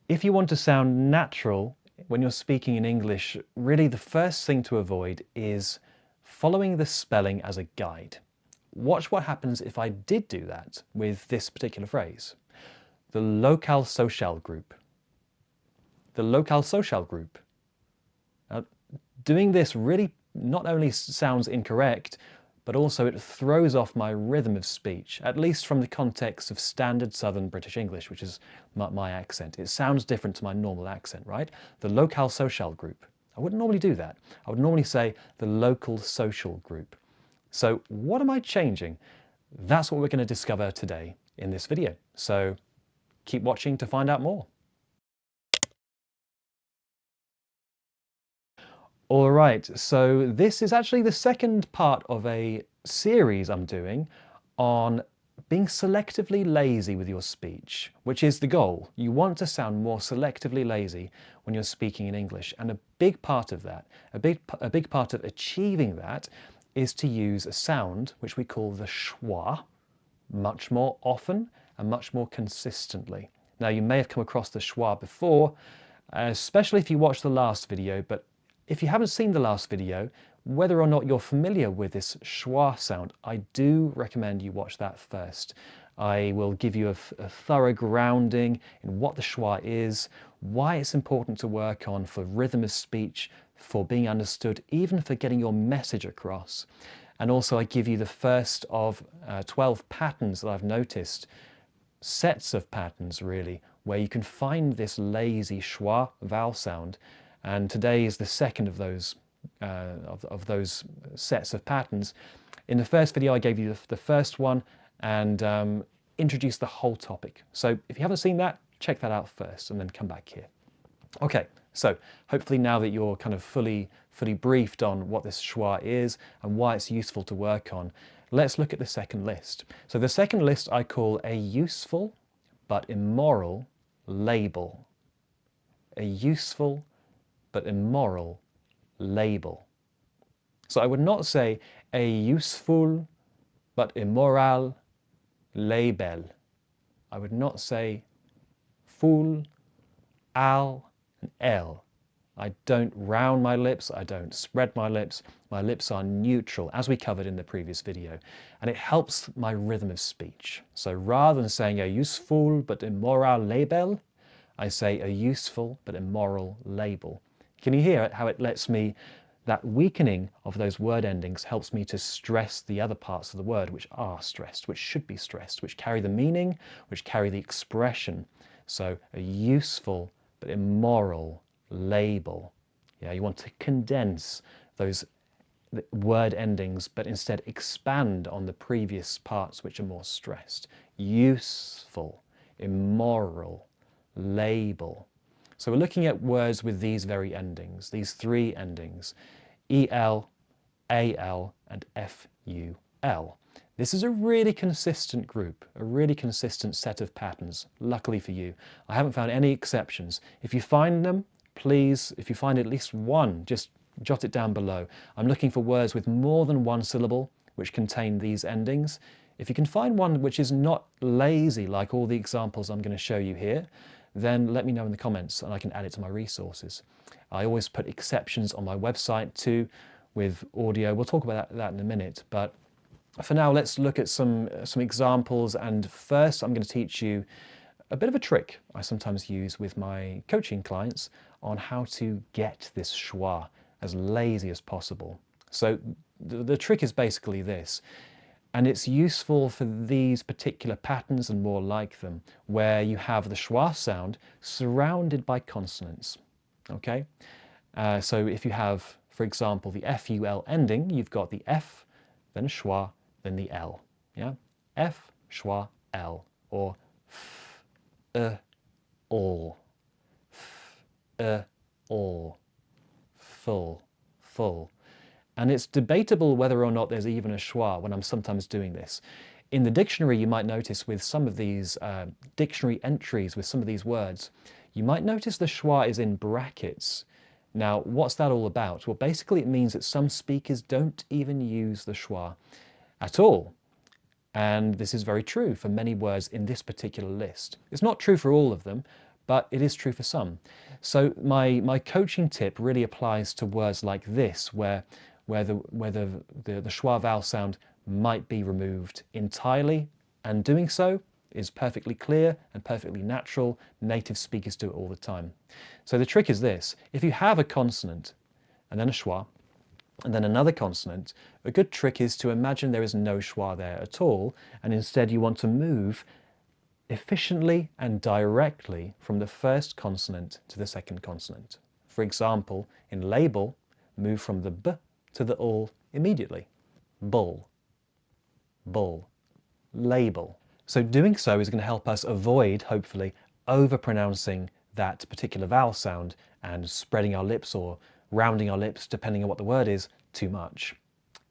If you want to sound natural when you're speaking in English, really the first thing to avoid is following the spelling as a guide. Watch what happens if I did do that with this particular phrase. The local social group. The local social group. Now, doing this really not only sounds incorrect, but also it throws off my rhythm of speech, at least from the context of standard Southern British English, which is my accent. It sounds different to my normal accent, right? The local social group. I wouldn't normally do that. I would normally say the local social group. So what am I changing? That's what we're going to discover today in this video. So keep watching to find out more. All right, so this is actually the second part of a series I'm doing on being selectively lazy with your speech, which is the goal. You want to sound more selectively lazy when you're speaking in English. And a big part of that, a big part of achieving that is to use a sound which we call the schwa much more often and much more consistently. Now, you may have come across the schwa before, especially if you watched the last video, but if you haven't seen the last video, whether or not you're familiar with this schwa sound, I do recommend you watch that first. I will give you a thorough grounding in what the schwa is, why it's important to work on for rhythm of speech, for being understood, even for getting your message across. And also I give you the first of 12 patterns that I've noticed, sets of patterns really, where you can find this lazy schwa vowel sound. And today is the second of those sets of patterns. In the first video, I gave you the first one and introduced the whole topic. So if you haven't seen that, check that out first and then come back here. Okay, so hopefully now that you're kind of fully briefed on what this schwa is and why it's useful to work on, let's look at the second list. So the second list I call a useful but immoral label. A useful but immoral label. So I would not say a useful but immoral label. I would not say full, al, and l. I don't round my lips, I don't spread my lips are neutral, as we covered in the previous video, and it helps my rhythm of speech. So rather than saying a useful but immoral label, I say a useful but immoral label. Can you hear it, how it lets me, that weakening of those word endings helps me to stress the other parts of the word which are stressed, which should be stressed, which carry the meaning, which carry the expression. So a useful but immoral label. Yeah, you want to condense those word endings, but instead expand on the previous parts which are more stressed. Useful, immoral, label. So we're looking at words with these very endings, these three endings, EL, AL, and FUL. This is a really consistent group, a really consistent set of patterns, luckily for you. I haven't found any exceptions. If you find them, please, if you find at least one, just jot it down below. I'm looking for words with more than one syllable which contain these endings. If you can find one which is not lazy like all the examples I'm going to show you here, then let me know in the comments and I can add it to my resources. I always put exceptions on my website too with audio. We'll talk about that in a minute, but for now let's look at some examples, and first I'm going to teach you a bit of a trick I sometimes use with my coaching clients on how to get this schwa as lazy as possible. So the trick is basically this, and it's useful for these particular patterns and more like them, where you have the schwa sound surrounded by consonants. Okay, so if you have, for example, the FUL ending, you've got the F, then a schwa, then the L. Yeah, F, schwa, L, or F, all, F, all, full, full. And it's debatable whether or not there's even a schwa when I'm sometimes doing this. In the dictionary, you might notice with some of these dictionary entries with some of these words, you might notice the schwa is in brackets. Now, what's that all about? Well, basically it means that some speakers don't even use the schwa at all. And this is very true for many words in this particular list. It's not true for all of them, but it is true for some. So my coaching tip really applies to words like this, where the schwa vowel sound might be removed entirely, and doing so is perfectly clear and perfectly natural. Native speakers do it all the time. So the trick is this: if you have a consonant and then a schwa and then another consonant, a good trick is to imagine there is no schwa there at all, and instead you want to move efficiently and directly from the first consonant to the second consonant. For example, in label, move from the b to the ul immediately. Bull, bull, label. So doing so is going to help us avoid, hopefully, overpronouncing that particular vowel sound and spreading our lips or rounding our lips, depending on what the word is, too much.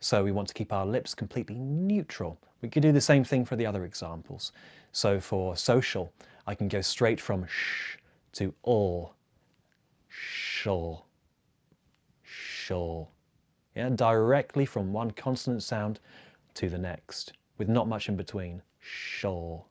So we want to keep our lips completely neutral. We could do the same thing for the other examples. So for social, I can go straight from sh to ul, shul, shul. Yeah, directly from one consonant sound to the next, with not much in between. Shul.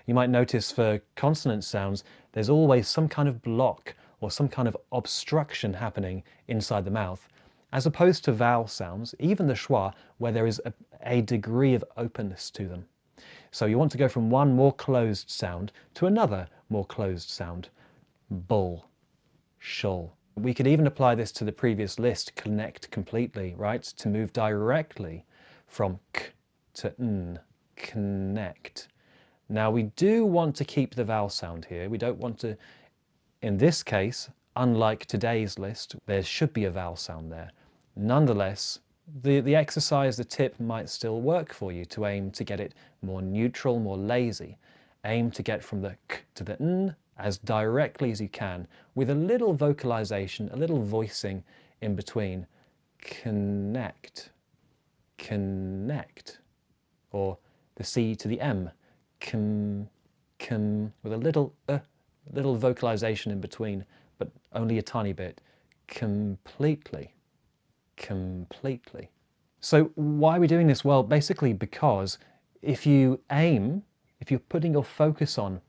You might notice for consonant sounds, there's always some kind of block or some kind of obstruction happening inside the mouth, as opposed to vowel sounds, even the schwa, where there is a degree of openness to them. So you want to go from one more closed sound to another more closed sound. Bull, shul. We could even apply this to the previous list, connect completely, right? To move directly from k to n, connect. Now we do want to keep the vowel sound here. We don't want to, in this case, unlike today's list, there should be a vowel sound there. Nonetheless, the exercise, the tip might still work for you to aim to get it more neutral, more lazy. Aim to get from the k to the n as directly as you can, with a little vocalization, a little voicing in between. Connect, connect. Or the C to the M, with a little vocalization in between, but only a tiny bit. Completely, completely. So why are we doing this? Well, basically because if you're putting your focus on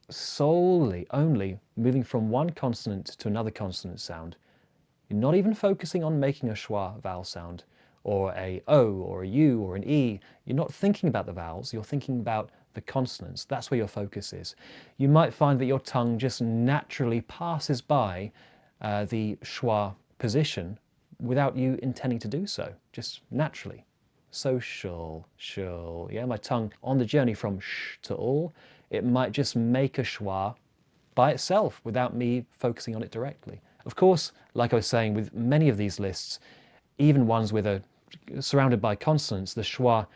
solely, only moving from one consonant to another consonant sound, you're not even focusing on making a schwa vowel sound, or a O, or a U, or an E. You're not thinking about the vowels, you're thinking about the consonants. That's where your focus is. You might find that your tongue just naturally passes by the schwa position without you intending to do so, just naturally. Social, shul. Yeah, my tongue on the journey from sh to ul, it might just make a schwa by itself without me focusing on it directly. Of course, like I was saying, with many of these lists, even ones surrounded by consonants, the schwa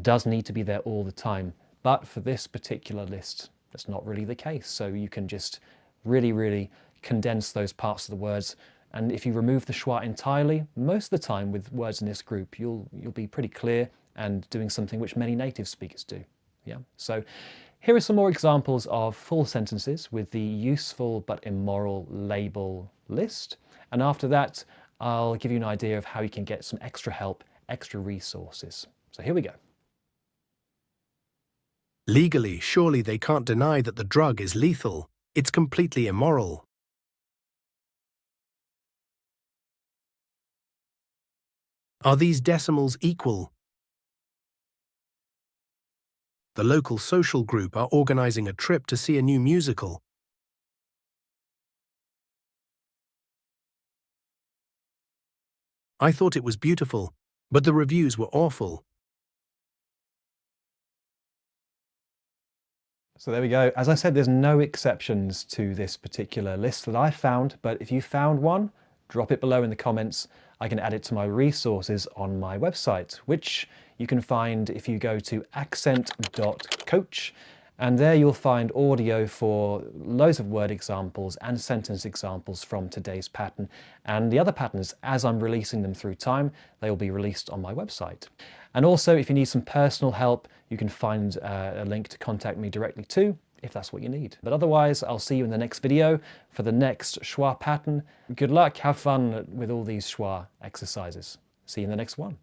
does need to be there all the time. But for this particular list, that's not really the case. So you can just really, really condense those parts of the words. And if you remove the schwa entirely, most of the time with words in this group, you'll be pretty clear and doing something which many native speakers do. Yeah. So here are some more examples of full sentences with the useful but immoral label list. And after that, I'll give you an idea of how you can get some extra help, extra resources. So here we go. Legally, surely they can't deny that the drug is lethal. It's completely immoral. Are these decimals equal? The local social group are organizing a trip to see a new musical. I thought it was beautiful, but the reviews were awful. So there we go. As I said, there's no exceptions to this particular list that I found, but if you found one, drop it below in the comments. I can add it to my resources on my website, which you can find if you go to accent.coach. And there you'll find audio for loads of word examples and sentence examples from today's pattern. And the other patterns, as I'm releasing them through time, they will be released on my website. And also, if you need some personal help, you can find a link to contact me directly too, if that's what you need. But otherwise, I'll see you in the next video for the next schwa pattern. Good luck, have fun with all these schwa exercises. See you in the next one.